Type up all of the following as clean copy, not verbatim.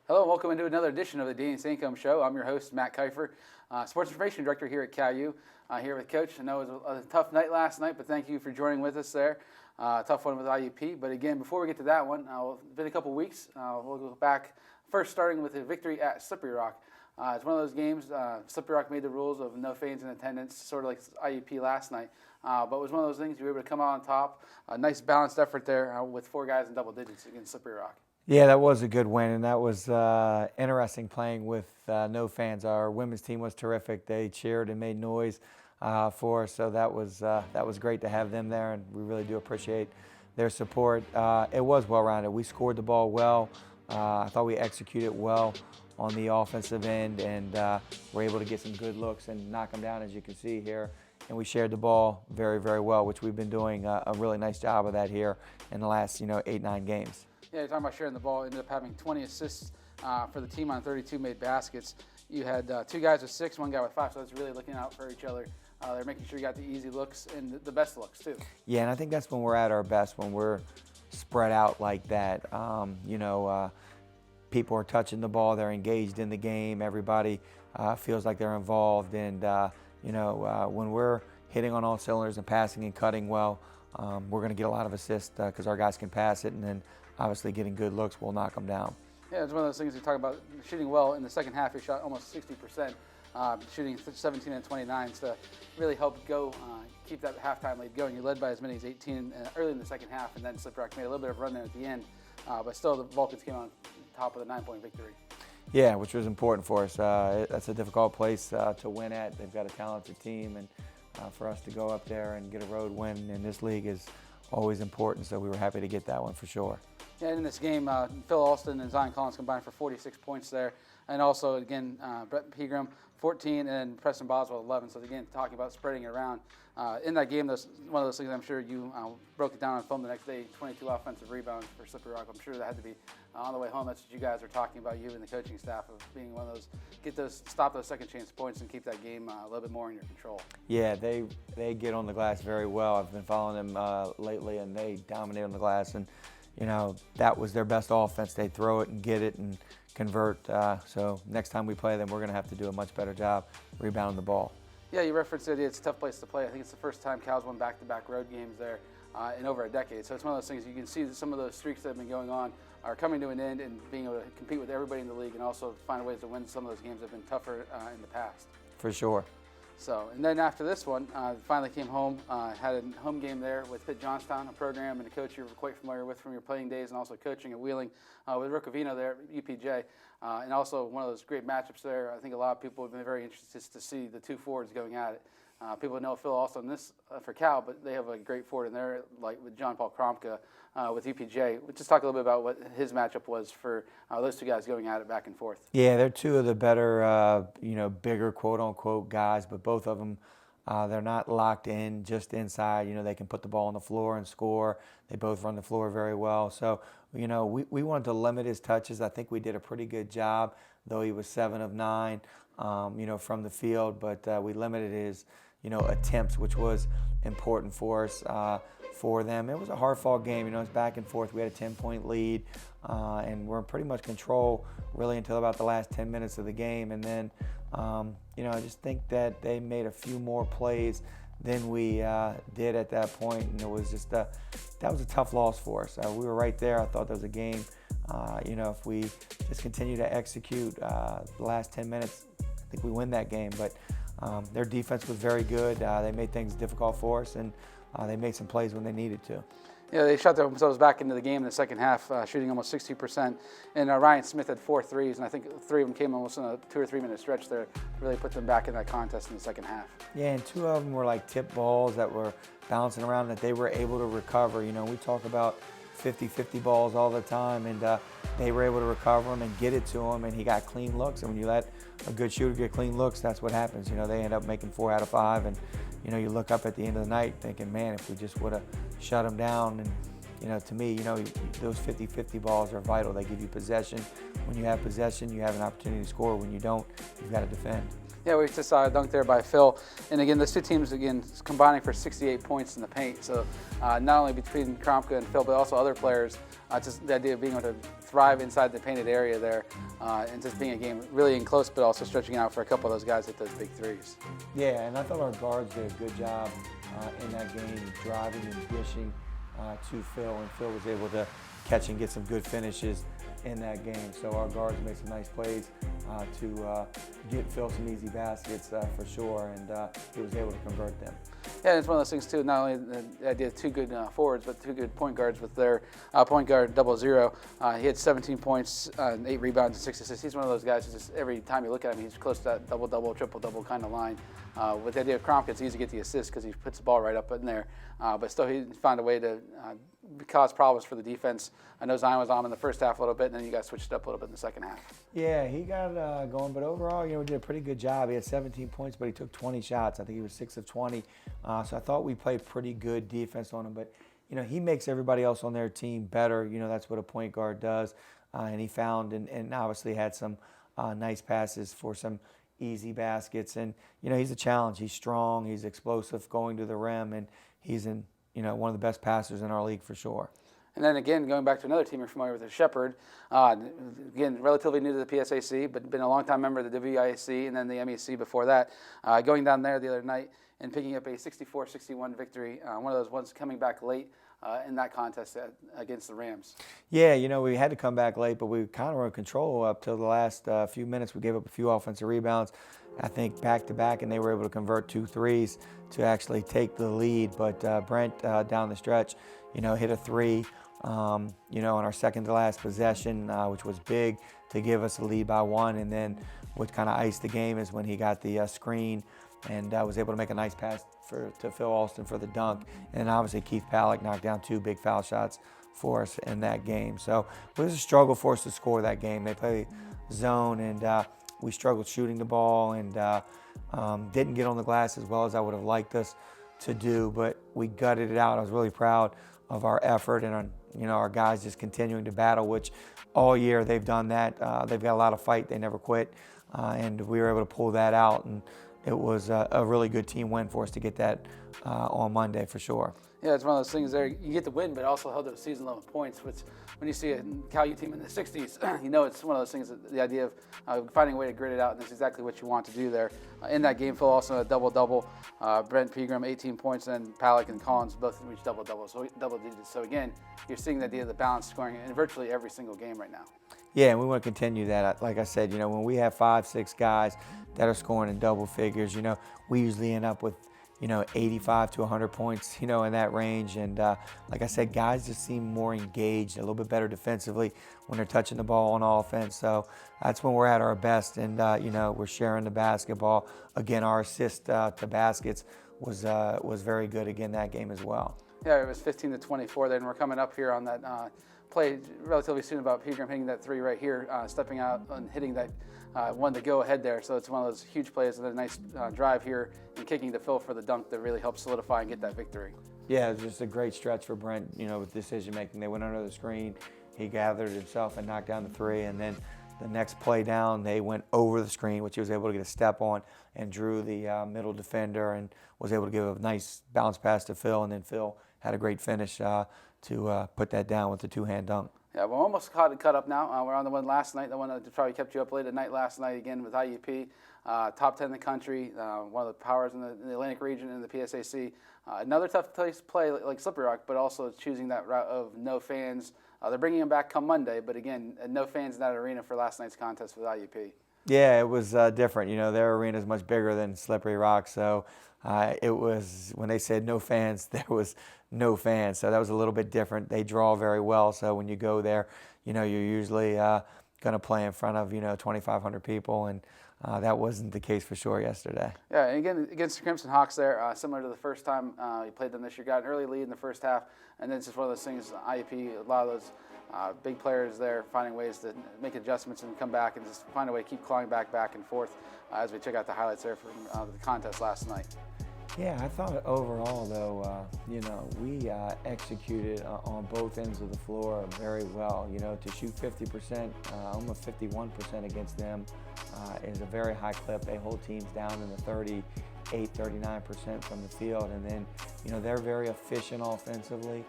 Hello and welcome into another edition of the Danny Sancomb Show. I'm your host, Matt Kiefer, Sports Information Director here at CalU, here with Coach. I know it was a tough night last night, but thank you for joining with us there. Tough one with IUP. But again, before we get to that one, it's been a couple weeks. We'll go back first starting with a victory at Slippery Rock. It's one of those games, Slippery Rock made the rules of no fans in attendance, sort of like IUP last night. But it was one of those things you were able to come out on top. A nice balanced effort there with 4 guys in double digits against Slippery Rock. Yeah, that was a good win, and that was interesting playing with no fans. Our women's team was terrific. They cheered and made noise for us, so that was great to have them there, and we really do appreciate their support. It was well-rounded. We scored the ball well. I thought we executed well on the offensive end, and were able to get some good looks and knock them down, as you can see here. And we shared the ball very, very well, which we've been doing a really nice job of that here in the last 8-9 games. Yeah, you're talking about sharing the ball. Ended up having 20 assists for the team on 32 made baskets. You had 2 guys with 6, 1 guy with 5, so that's really looking out for each other. They're making sure you got the easy looks and the best looks, too. Yeah, and I think that's when we're at our best, when we're spread out like that. People are touching the ball. They're engaged in the game. Everybody feels like they're involved. And, when we're hitting on all cylinders and passing and cutting well, we're going to get a lot of assists because our guys can pass it, and then obviously getting good looks will knock them down. Yeah, it's one of those things you talk about shooting well. In the second half, you shot almost 60%, shooting 17 and 29 to really help keep that halftime lead going. You led by as many as 18 early in the second half, and then Slippery Rock made a little bit of a run there at the end. But still, the Vulcans came on top of the 9-point victory. Yeah, which was important for us. That's a difficult place to win at. They've got a talented team, and for us to go up there and get a road win in this league is always important, so we were happy to get that one for sure. Yeah, in this game, Phil Alston and Zion Collins combined for 46 points there. And also, again, Brett Pegram, 14, and Preston Boswell, 11. So, again, talking about spreading it around. In that game, one of those things I'm sure you broke it down on film the next day, 22 offensive rebounds for Slippery Rock. I'm sure that had to be on the way home. That's what you guys were talking about, you and the coaching staff, of being one of those, stop those second chance points and keep that game a little bit more in your control. Yeah, they get on the glass very well. I've been following them lately, and they dominate on the glass. And, that was their best offense. They throw it and get it and convert. So next time we play them, we're going to have to do a much better job rebounding the ball. Yeah, you referenced it. It's a tough place to play. I think it's the first time Cal's won back-to-back road games there in over a decade. So it's one of those things you can see that some of those streaks that have been going on are coming to an end, and being able to compete with everybody in the league and also find ways to win some of those games that have been tougher in the past. For sure. So, and then after this one, finally came home, had a home game there with Pitt Johnstown, a program and a coach you're quite familiar with from your playing days, and also coaching at Wheeling with Rick Avino there at UPJ. And also one of those great matchups there. I think a lot of people have been very interested to see the 2 forwards going at it. People know Phil also in this for Cal, but they have a great forward in there, like with John Paul Kromka with UPJ. We'll just talk a little bit about what his matchup was for those 2 guys going at it back and forth. Yeah, they're 2 of the better, bigger quote-unquote guys, but both of them, they're not locked in just inside. They can put the ball on the floor and score. They both run the floor very well. So, we wanted to limit his touches. I think we did a pretty good job, though he was 7 of 9, from the field. But we limited his, attempts, which was important for us, for them. It was a hard-fought game. It's back and forth. We had a 10-point lead, and we're in pretty much control really until about the last 10 minutes of the game. And then, I just think that they made a few more plays than we did at that point, and it was just that was a tough loss for us. We were right there. I thought that was a game. If we just continue to execute the last 10 minutes, I think we win that game. But their defense was very good. They made things difficult for us, and they made some plays when they needed to. Yeah, they shot themselves back into the game in the second half, shooting almost 60%. And Ryan Smith had 4 threes, and I think 3 of them came almost in a 2 or 3 minute stretch there. Really put them back in that contest in the second half. Yeah, and 2 of them were like tip balls that were bouncing around that they were able to recover. We talk about 50-50 balls all the time, and they were able to recover them and get it to him, and he got clean looks. And when you let a good shooter get clean looks, that's what happens. They end up making 4 out of 5, and you look up at the end of the night thinking, man, if we just would have shut them down. And to me, those 50-50 balls are vital. They give you possession. When you have possession, you have an opportunity to score. When you don't, you've got to defend. Yeah, we just saw a dunk there by Phil. And again, those two teams, again, combining for 68 points in the paint. So not only between Kromka and Phil, but also other players, just the idea of being able to thrive inside the painted area there and just being a game really in close, but also stretching out for a couple of those guys hit those big threes. Yeah, and I thought our guards did a good job in that game, driving and dishing to Phil, and Phil was able to catch and get some good finishes in that game. So our guards made some nice plays to get Phil some easy baskets for sure, and he was able to convert them. Yeah, it's one of those things too. Not only the idea of two good forwards, but two good point guards with their point guard 0-0. He had 17 points, 8 rebounds, and 6 assists. He's one of those guys who just every time you look at him, he's close to that double-double, triple-double kind of line. With the idea of Kromka, it's easy to get the assist because he puts the ball right up in there. But still, he found a way to cause problems for the defense. I know Zion was on him in the first half a little bit, and then you got switched up a little bit in the second half. Yeah, he got going, but overall, we did a pretty good job. He had 17 points, but he took 20 shots. I think he was 6 of 20. So I thought we played pretty good defense on him. But, he makes everybody else on their team better. That's what a point guard does. And he found and obviously had some nice passes for some easy baskets. And, he's a challenge. He's strong. He's explosive going to the rim. And he's one of the best passers in our league for sure. And then again, going back to another team you're familiar with, is Shepherd. Again, relatively new to the PSAC, but been a long-time member of the WIAC and then the MEC before that. Going down there the other night and picking up a 64-61 victory, one of those ones coming back late in that contest against the Rams. Yeah, we had to come back late, but we kind of were in control up till the last few minutes. We gave up a few offensive rebounds, I think back-to-back, and they were able to convert 2 threes to actually take the lead. But Brent down the stretch, hit a 3. On our second-to-last possession, which was big to give us a lead by 1. And then what kind of iced the game is when he got the screen and was able to make a nice pass to Phil Alston for the dunk. And obviously Keith Pallick knocked down 2 big foul shots for us in that game. So it was a struggle for us to score that game. They played zone, and we struggled shooting the ball and didn't get on the glass as well as I would have liked us to do, but we gutted it out. I was really proud of our effort and our guys just continuing to battle, which all year they've done that. They've got a lot of fight. They never quit, and we were able to pull that out, and it was a really good team win for us to get that on Monday for sure. Yeah, it's one of those things there. You get the win, but also held up season-level points, which when you see a Cal U team in the 60s, it's one of those things, the idea of finding a way to grit it out, and that's exactly what you want to do there. In that game, Phil also a double-double. Brent Pegram, 18 points, and Pallick and Collins both reached double-double, so double digits. So again, you're seeing the idea of the balance scoring in virtually every single game right now. Yeah, and we want to continue that. Like I said, when we have 5-6 guys that are scoring in double figures, we usually end up with 85 to 100 points, in that range. And like I said, guys just seem more engaged, a little bit better defensively when they're touching the ball on offense. So that's when we're at our best, and we're sharing the basketball. Again, our assist to baskets was very good again that game as well. Yeah, it was 15-24 then. We're coming up here on that play relatively soon about Pegram hitting that 3 right here, stepping out and hitting that one to go ahead there. So it's one of those huge plays and a nice drive here and kicking to Phil for the dunk that really helped solidify and get that victory. Yeah, it was just a great stretch for Brent, with decision making. They went under the screen, he gathered himself and knocked down the 3, and then the next play down, they went over the screen, which he was able to get a step on and drew the middle defender and was able to give a nice bounce pass to Phil, and then Phil had a great finish to put that down with the 2-hand dunk. Yeah, we're almost caught up now. We're on the one last night, the one that probably kept you up late at night last night again with IUP. Top 10 in the country, one of the powers in the Atlantic region in the PSAC. Another tough place to play like Slippery Rock, but also choosing that route of no fans. They're bringing them back come Monday, but again, no fans in that arena for last night's contest with IUP. Yeah, it was different. Their arena is much bigger than Slippery Rock, so it was, when they said no fans, there was no fans. So that was a little bit different. They draw very well, so when you go there, you're usually going to play in front of 2,500 people, and that wasn't the case for sure yesterday. Yeah, and again against the Crimson Hawks there, similar to the first time you played them this year, got an early lead in the first half, and then it's just one of those things. IUP, a lot of those big players there finding ways to make adjustments and come back and just find a way to keep clawing back and forth as we check out the highlights there from the contest last night. Yeah, I thought overall, though, we executed on both ends of the floor very well. To shoot 50%, almost 51% against them is a very high clip. They hold teams down in the 38, 39% from the field. And then, they're very efficient offensively.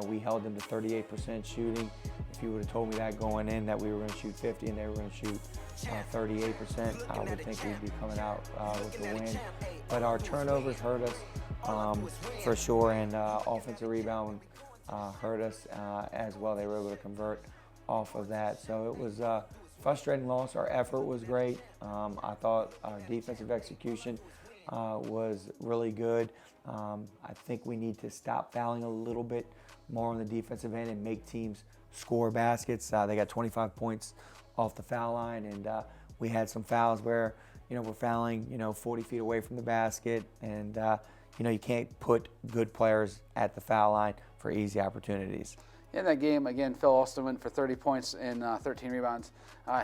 We held them to 38% shooting. If you would have told me that going in, that we were going to shoot 50 and they were going to shoot 38%, I would think we'd be coming out with the win. But our turnovers hurt us for sure, and offensive rebound hurt us as well. They were able to convert off of that. So it was a frustrating loss. Our effort was great. I thought our defensive execution was really good. I think we need to stop fouling a little bit more on the defensive end and make teams score baskets. They got 25 points off the foul line, and we had some fouls where we're fouling 40 feet away from the basket, and you can't put good players at the foul line for easy opportunities. In that game, again, Phil Alston went for 30 points and 13 rebounds.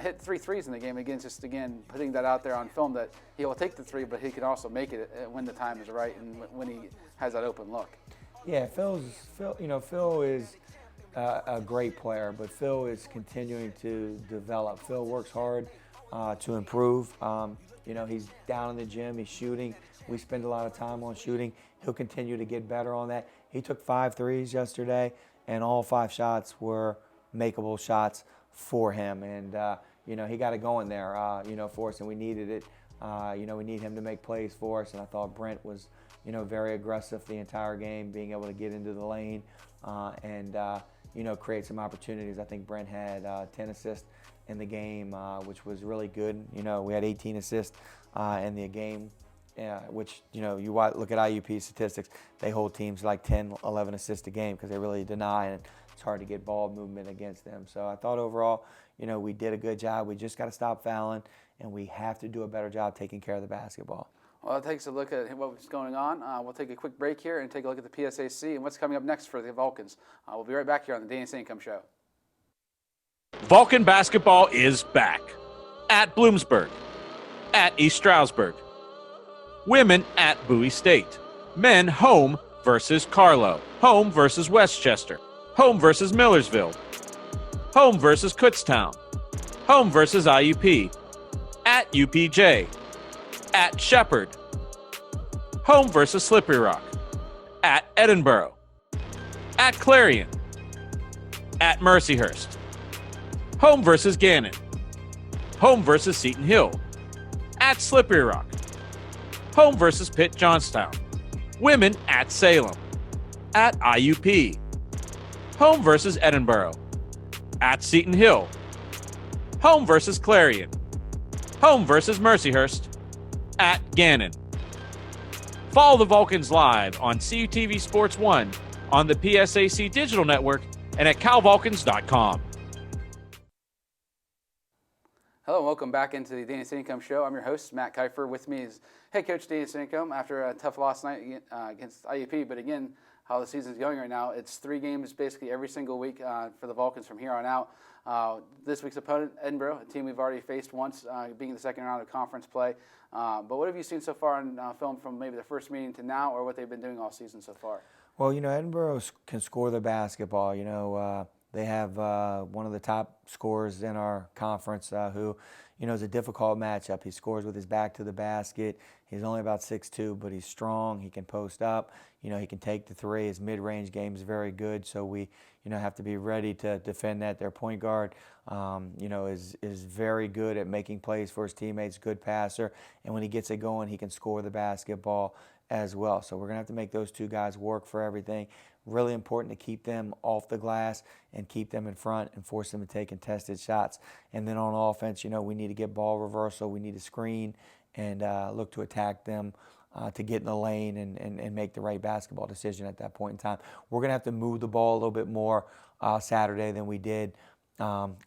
Hit 3 threes in the game. Again, putting that out there on film that he will take the three, but he can also make it when the time is right and when he has that open look. Yeah, Phil is a great player, but Phil is continuing to develop. Phil works hard to improve. He's down in the gym. He's shooting. We spend a lot of time on shooting. He'll continue to get better on that. He took 5 threes yesterday, and all 5 shots were makeable shots for him. And, he got it going there, for us, and we needed it. We need him to make plays for us, and I thought Brent was, very aggressive the entire game, being able to get into the lane and create some opportunities. I think Brent had 10 assists in the game, which was really good. We had 18 assists in the game, which, you look at IUP statistics, they hold teams like 10, 11 assists a game because they really deny, and it's hard to get ball movement against them. So I thought overall, we did a good job. We just got to stop fouling, and we have to do a better job taking care of the basketball. Well, that takes a look at what's going on. We'll take a quick break here and take a look at the PSAC and what's coming up next for the Vulcans. We'll be right back here on the Danny Sancomb Show. Vulcan basketball is back at Bloomsburg, at East Stroudsburg. Women at Bowie State. Men home versus Carlow. Home versus Westchester. Home versus Millersville. Home versus Kutztown. Home versus IUP. At UPJ. At Shepherd. Home versus Slippery Rock. At Edinboro. At Clarion. At Mercyhurst. Home versus Gannon. Home versus Seton Hill. At Slippery Rock. Home versus Pitt Johnstown. Women at Salem. At IUP. Home versus Edinboro. At Seton Hill. Home versus Clarion. Home versus Mercyhurst. At Gannon. Follow the Vulcans live on CUTV Sports 1, on the PSAC Digital Network, and at calvulcans.com. Hello, and welcome back into the Danny Sancomb Show. I'm your host, Matt Kiefer. With me is head coach Danny Sancomb after a tough loss night against IUP. But again, how the season's going right now, it's 3 games basically every single week for the Vulcans from here on out. This week's opponent, Edinboro, a team we've already faced once, being the second round of conference play. But what have you seen so far in film from maybe the first meeting to now, or what they've been doing all season so far? Well, Edinboro can score the basketball. They have one of the top scorers in our conference who, is a difficult matchup. He scores with his back to the basket. He's only about 6'2", but he's strong. He can post up. He can take the three. His mid-range game is very good, so we, have to be ready to defend that. Their point guard, is very good at making plays for his teammates, good passer, and when he gets it going, he can score the basketball as well. So we're going to have to make those 2 guys work for everything. Really important to keep them off the glass and keep them in front and force them to take contested shots. And then on offense, we need to get ball reversal. We need to screen and look to attack them to get in the lane and make the right basketball decision at that point in time. We're going to have to move the ball a little bit more Saturday than we did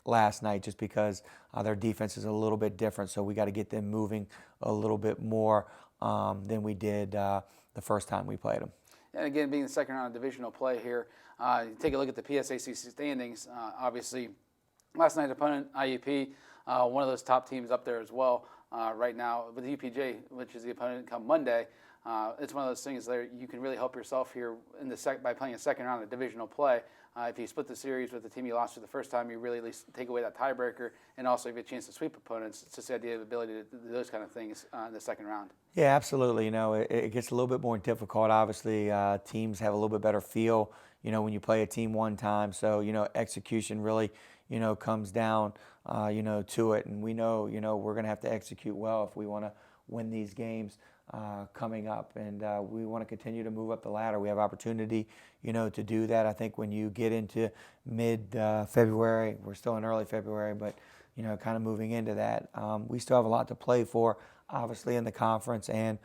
last night, just because their defense is a little bit different. So we got to get them moving a little bit more than we did the first time we played them. And again, being the second round of divisional play here, take a look at the PSAC standings. Obviously, last night's opponent, IUP, one of those top teams up there as well. right now with the UPJ, which is the opponent come Monday. It's one of those things that you can really help yourself here in by playing a second round of divisional play. If you split the series with the team you lost to the first time, you really at least take away that tiebreaker, and also you have a chance to sweep opponents. It's just the idea of the ability to do those kind of things in the second round. Yeah, absolutely. It gets a little bit more difficult. Obviously, teams have a little bit better feel, when you play a team one time. So, execution really, comes down, to it. And we know, we're going to have to execute well if we want to win these games coming up. And we want to continue to move up the ladder. We have opportunity, to do that. I think when you get into mid-February, we're still in early February, but, kind of moving into that, we still have a lot to play for, obviously in the conference and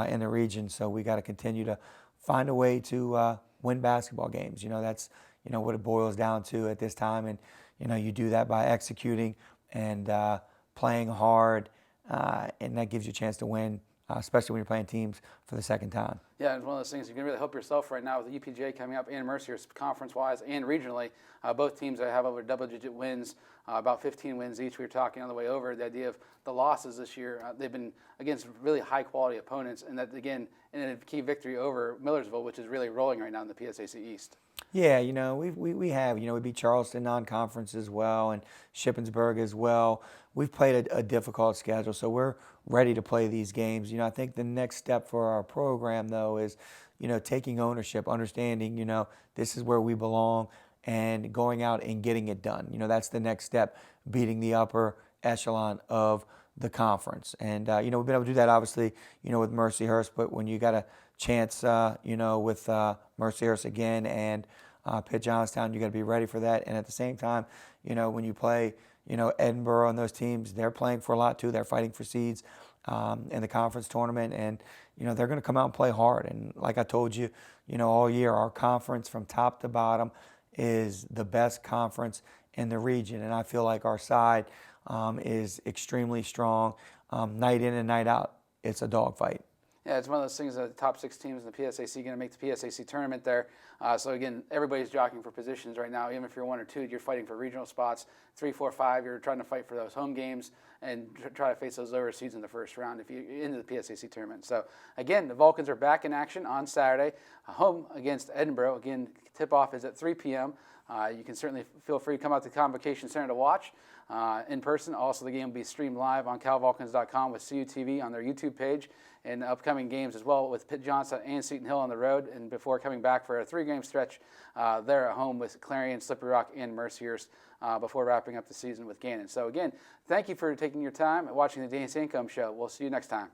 in the region. So we got to continue to find a way to win basketball games. That's, what it boils down to at this time. And, you do that by executing and playing hard, and that gives you a chance to win, especially when you're playing teams for the second time. Yeah, it's one of those things you can really help yourself right now with the UPJ coming up and Mercyhurst conference-wise and regionally. Both teams that have over double-digit wins, about 15 wins each. We were talking on the way over, the idea of the losses this year. They've been against really high-quality opponents, and that, again, in a key victory over Millersville, which is really rolling right now in the PSAC East. Yeah, we have, we beat Charleston non-conference as well and Shippensburg as well. We've played a difficult schedule, so we're ready to play these games. I think the next step for our program, though, is, taking ownership, understanding, this is where we belong, and going out and getting it done. That's the next step, beating the upper echelon of the conference. And, we've been able to do that, obviously, with Mercyhurst, but when you got a chance, with Mercyhurst again and Pitt Johnstown, you got to be ready for that. And at the same time, when you play, Edinboro and those teams, they're playing for a lot too. They're fighting for seeds in the conference tournament, and they're going to come out and play hard. And like I told you, all year, our conference from top to bottom is the best conference in the region, and I feel like our side is extremely strong. Night in and night out, it's a dogfight. Yeah, it's one of those things that the top 6 teams in the PSAC going to make the PSAC tournament there. So again, everybody's jockeying for positions right now. Even if you're 1 or 2, you're fighting for regional spots. 3, 4, 5, you're trying to fight for those home games and try to face those lower seeds in the first round if you're into the PSAC tournament. So again, the Vulcans are back in action on Saturday, home against Edinboro. Again, tip-off is at 3 p.m. You can certainly feel free to come out to the Convocation Center to watch in person. Also, the game will be streamed live on calvulcans.com with CUTV on their YouTube page, and upcoming games as well with Pitt Johnstown and Seton Hill on the road, and before coming back for a 3-game stretch there at home with Clarion, Slippery Rock, and Mercyhurst before wrapping up the season with Gannon. So again, thank you for taking your time and watching the Danny Sancomb Show. We'll see you next time.